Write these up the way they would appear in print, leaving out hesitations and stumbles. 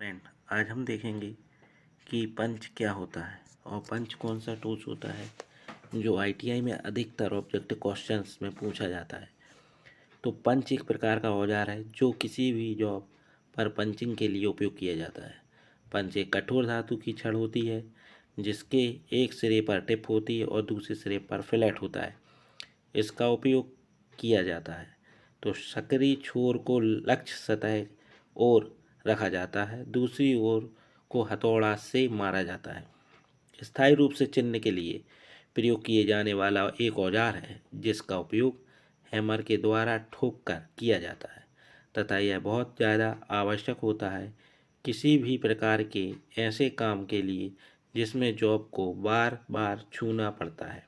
Friend, आज हम देखेंगे कि पंच क्या होता है और पंच कौन सा टूल्स होता है जो आईटीआई में अधिकतर ऑब्जेक्टिव क्वेश्चंस में पूछा जाता है। तो पंच एक प्रकार का औजार है जो किसी भी जॉब पर पंचिंग के लिए उपयोग किया जाता है। पंच एक कठोर धातु की छड़ होती है जिसके एक सिरे पर टिप होती है और दूसरे सिरे पर फिलेट होता है। इसका उपयोग किया जाता है तो सक्रिय छोर को लक्ष्य सतह और रखा जाता है, दूसरी ओर को हथौड़ा से मारा जाता है। स्थायी रूप से चिन्ह के लिए प्रयोग किए जाने वाला एक औजार है जिसका उपयोग हैमर के द्वारा ठोक कर किया जाता है तथा यह बहुत ज़्यादा आवश्यक होता है किसी भी प्रकार के ऐसे काम के लिए जिसमें जॉब को बार बार छूना पड़ता है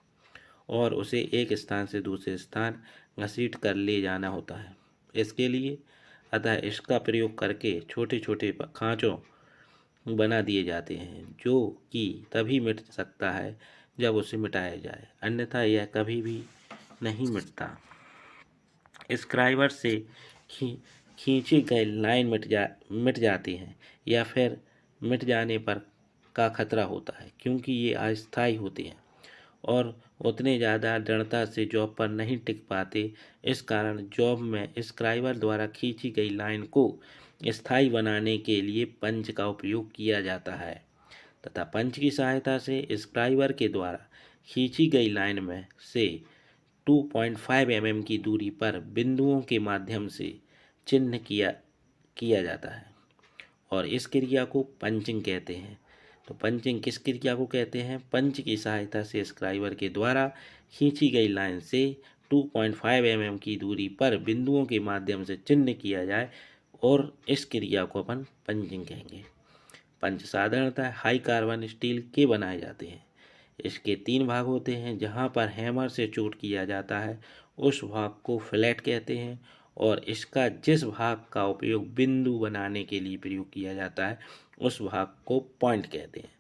और उसे एक स्थान से दूसरे स्थान घसीट कर ले जाना होता है। इसके लिए अतः इसका प्रयोग करके छोटे छोटे खाँचों बना दिए जाते हैं जो कि तभी मिट सकता है जब उसे मिटाया जाए, अन्यथा यह कभी भी नहीं मिटता। स्क्राइबर से खी खींची गई लाइन मिट जाती हैं या फिर मिट जाने पर का खतरा होता है क्योंकि ये अस्थायी होते हैं और उतने ज़्यादा दृढ़ता से जॉब पर नहीं टिक पाते। इस कारण जॉब में स्क्राइबर द्वारा खींची गई लाइन को स्थायी बनाने के लिए पंच का उपयोग किया जाता है तथा पंच की सहायता से स्क्राइबर के द्वारा खींची गई लाइन में से 2.5 mm की दूरी पर बिंदुओं के माध्यम से चिन्ह किया जाता है और इस क्रिया को पंचिंग कहते हैं। तो पंचिंग किस क्रिया को कहते हैं? पंच की सहायता से स्क्राइबर के द्वारा खींची गई लाइन से 2.5 mm की दूरी पर बिंदुओं के माध्यम से चिन्ह किया जाए और इस क्रिया को अपन पंचिंग कहेंगे। पंच साधारणतः हाई कार्बन स्टील के बनाए जाते हैं। इसके 3 भाग होते हैं। जहाँ पर हैमर से चोट किया जाता है उस भाग को फ्लैट कहते हैं और इसका जिस भाग का उपयोग बिंदु बनाने के लिए प्रयोग किया जाता है उस भाग को पॉइंट कहते हैं।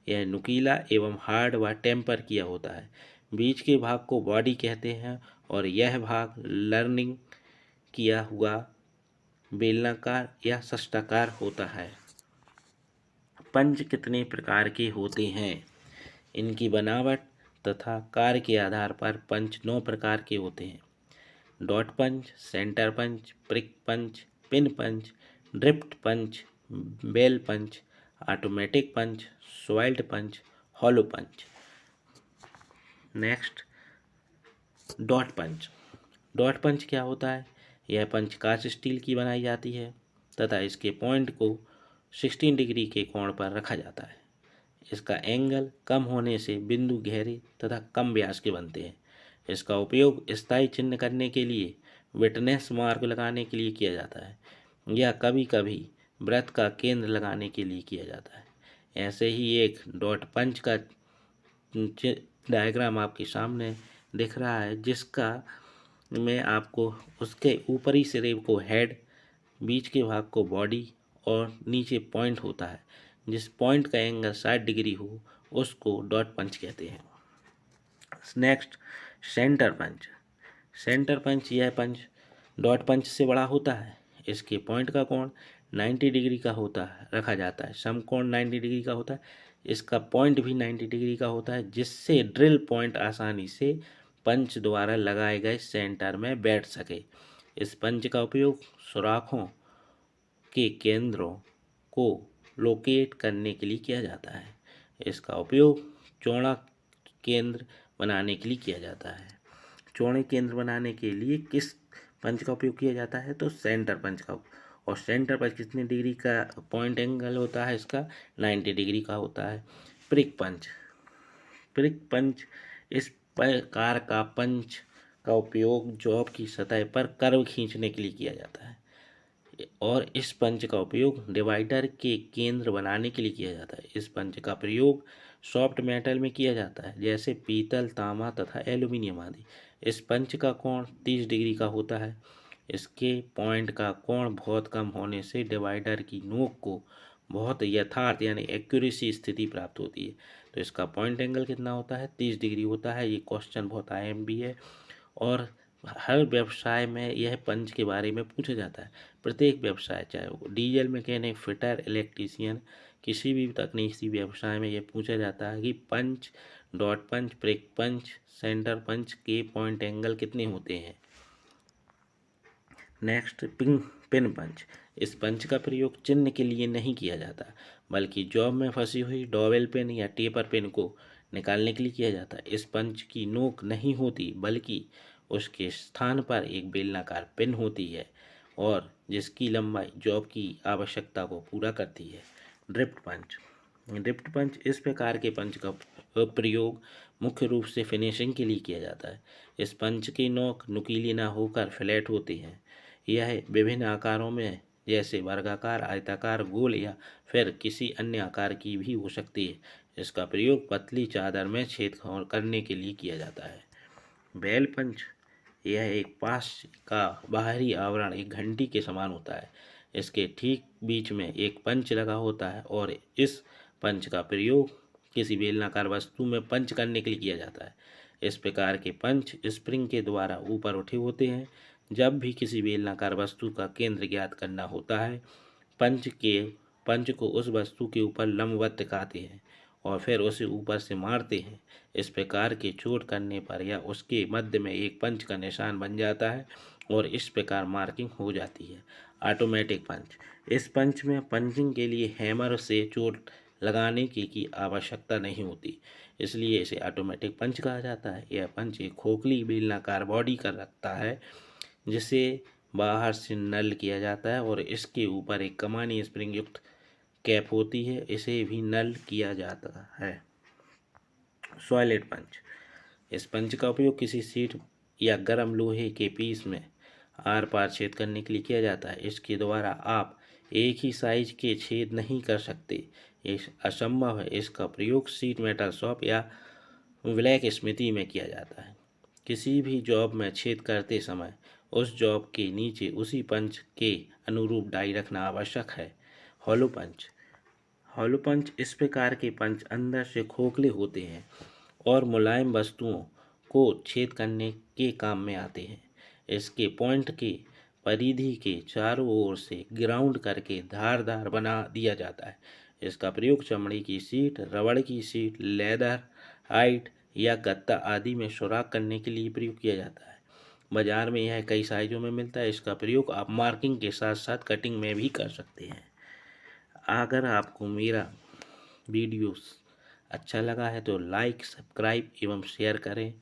यह नुकीला एवं हार्ड व टेम्पर किया होता है। बीच के भाग को बॉडी कहते हैं और यह भाग लर्निंग किया हुआ बेलनाकार या षष्ठाकार होता है। पंच कितने प्रकार के होते हैं? इनकी बनावट तथा कार्य के आधार पर पंच 9 प्रकार के होते हैं। डॉट पंच, सेंटर पंच, प्रिक पंच, पिन पंच, ड्रिफ्ट पंच, बेल पंच, ऑटोमेटिक पंच, सॉइल्ड पंच, हॉलो पंच। नेक्स्ट, डॉट पंच। डॉट पंच क्या होता है? यह पंच कास्ट स्टील की बनाई जाती है तथा इसके पॉइंट को 16 डिग्री के कोण पर रखा जाता है। इसका एंगल कम होने से बिंदु गहरे तथा कम व्यास के बनते हैं। इसका उपयोग स्थायी चिन्ह करने के लिए, विटनेस मार्क लगाने के लिए किया जाता है या कभी कभी वृत्त का केंद्र लगाने के लिए किया जाता है। ऐसे ही एक डॉट पंच का डायग्राम आपके सामने दिख रहा है जिसका में आपको उसके ऊपरी सिरे को हेड, बीच के भाग को बॉडी और नीचे पॉइंट होता है। जिस पॉइंट का एंगल 60 डिग्री हो उसको डॉट पंच कहते हैं। Next, center punch. Center punch, यह पंच डॉट पंच से बड़ा होता है। इसके पॉइंट का कोण 90 डिग्री का होता है, रखा जाता है। समकोण 90 डिग्री का होता है। इसका पॉइंट भी 90 डिग्री का होता है जिससे ड्रिल पॉइंट आसानी से पंच द्वारा लगाए गए सेंटर में बैठ सके। इस पंच का उपयोग सुराखों के केंद्रों को लोकेट करने के लिए किया जाता है। इसका उपयोग चौड़ा केंद्र बनाने के लिए किया जाता है। चौड़े केंद्र बनाने के लिए किस पंच का उपयोग किया जाता है? तो सेंटर पंच का। और सेंटर पंच कितने डिग्री का पॉइंट एंगल होता है? इसका 90 डिग्री का होता है। प्रिक पंच। प्रिक पंच इस प्रकार का पंच का उपयोग जॉब की सतह पर कर्व खींचने के लिए किया जाता है और इस पंच का उपयोग डिवाइडर के केंद्र बनाने के लिए किया जाता है। इस पंच का प्रयोग सॉफ्ट मेटल में किया जाता है जैसे पीतल, तांबा तथा एल्यूमिनियम आदि। इस पंच का कोण 30 डिग्री का होता है। इसके पॉइंट का कोण बहुत कम होने से डिवाइडर की नोक को बहुत यथार्थ यानी एक्यूरेसी स्थिति प्राप्त होती है। तो इसका पॉइंट एंगल कितना होता है? 30 डिग्री होता है। ये क्वेश्चन बहुत अहम भी है और हर व्यवसाय में यह पंच के बारे में पूछा जाता है। प्रत्येक व्यवसाय, चाहे वो डीजल मैकेनिक, फिटर, इलेक्ट्रीशियन, किसी भी तकनीकी व्यवसाय में ये पूछा जाता है कि पंच, डॉट पंच, प्रिक पंच, सेंटर पंच के पॉइंट एंगल कितने होते हैं। नेक्स्ट, पिन पंच। इस पंच का प्रयोग चिन्ह के लिए नहीं किया जाता, बल्कि जॉब में फंसी हुई डॉवेल पिन या टेपर पिन को निकालने के लिए किया जाता है। इस पंच की नोक नहीं होती, बल्कि उसके स्थान पर एक बेलनाकार पिन होती है और जिसकी लंबाई जॉब की आवश्यकता को पूरा करती है। ड्रिफ्ट पंच। ड्रिफ्ट पंच इस प्रकार के पंच का प्रयोग मुख्य रूप से फिनिशिंग के लिए किया जाता है। इस पंच की नोक नुकीली ना होकर फ्लैट होती है। यह विभिन्न आकारों में, जैसे वर्गाकार, आयताकार, गोल या फिर किसी अन्य आकार की भी हो सकती है। इसका प्रयोग पतली चादर में छेद करने के लिए किया जाता है। बेल पंच। यह एक पास का बाहरी आवरण एक घंटी के समान होता है। इसके ठीक बीच में एक पंच लगा होता है और इस पंच का प्रयोग किसी बेलनाकार वस्तु में पंच करने के लिए किया जाता है। इस प्रकार के पंच स्प्रिंग के द्वारा ऊपर उठे होते हैं। जब भी किसी बेलनाकार वस्तु का केंद्र ज्ञात करना होता है, पंच को उस वस्तु के ऊपर लंबवत दिखाते हैं और फिर उसे ऊपर से मारते हैं। इस प्रकार के चोट करने पर या उसके मध्य में एक पंच का निशान बन जाता है और इस प्रकार मार्किंग हो जाती है। ऑटोमेटिक पंच। इस पंच में पंचिंग के लिए हैमर से चोट लगाने की आवश्यकता नहीं होती, इसलिए इसे ऑटोमेटिक पंच कहा जाता है। यह पंच एक खोखली बेलनाकार बॉडी का रखता है, जिसे बाहर से नल किया जाता है और इसके ऊपर एक कमानी स्प्रिंग युक्त कैप होती है, इसे भी नल किया जाता है। सॉलिड पंच। इस पंच का उपयोग किसी सीट या गर्म लोहे के पीस में आर पार छेद करने के लिए किया जाता है। इसके द्वारा आप एक ही साइज के छेद नहीं कर सकते, ये असंभव है। इसका प्रयोग सीट मेटल शॉप या ब्लैक स्मिथी में किया जाता है। किसी भी जॉब में छेद करते समय उस जॉब के नीचे उसी पंच के अनुरूप डाई रखना आवश्यक है। Hollow punch. हॉलो पंच इस प्रकार के पंच अंदर से खोखले होते हैं और मुलायम वस्तुओं को छेद करने के काम में आते हैं। इसके पॉइंट के परिधि के चारों ओर से ग्राउंड करके धारदार बना दिया जाता है। इसका प्रयोग चमड़ी की सीट, रबड़ की सीट, लेदर, हाइट या गत्ता आदि में सुराख करने के लिए प्रयोग किया जाता है। बाजार में यह कई साइजों में मिलता है। इसका प्रयोग आप मार्किंग के साथ साथ कटिंग में भी कर सकते हैं। अगर आपको मेरा वीडियो अच्छा लगा है तो लाइक, सब्सक्राइब एवं शेयर करें।